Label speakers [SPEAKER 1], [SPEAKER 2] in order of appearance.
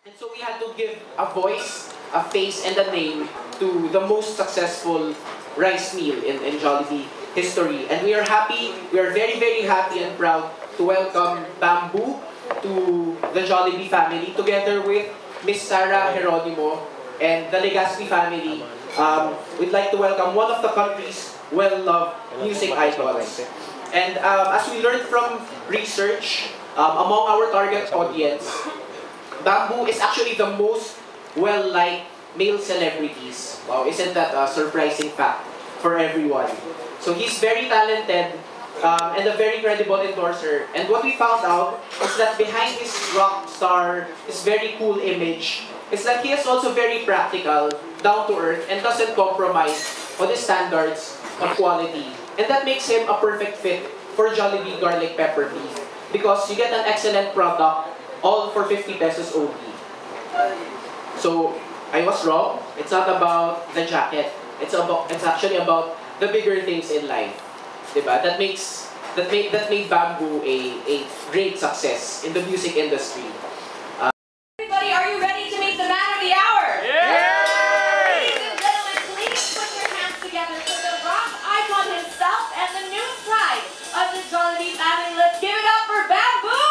[SPEAKER 1] And so we had to give a voice, a face, and a name to the most successful rice meal in Jollibee history. And we are happy, we are very, very happy and proud to welcome Bamboo to the Jollibee family together with Miss Sarah Geronimo and the Legaspi family. We'd like to welcome one of the country's well-loved music icons. And as we learned from research among our target audience, Bamboo is actually the most well-liked male celebrities. Wow, isn't that a surprising fact for everyone? So he's very talented and a very credible endorser. And what we found out is that behind this rock star, this very cool image, is that he is also very practical, down to earth, and doesn't compromise on the standards of quality. And that makes him a perfect fit for Jollibee garlic pepper beef because you get an excellent product all for 50 pesos only. So I was wrong. It's not about the jacket. It's actually about the bigger things in life. Diba? That made Bamboo a great success in the music industry.
[SPEAKER 2] Everybody, are you ready to meet the man of the hour?
[SPEAKER 3] Yeah!
[SPEAKER 2] Ladies and gentlemen, please put your hands together for the rock icon himself and the new pride of the Jollibee family. Let's give it up for Bamboo!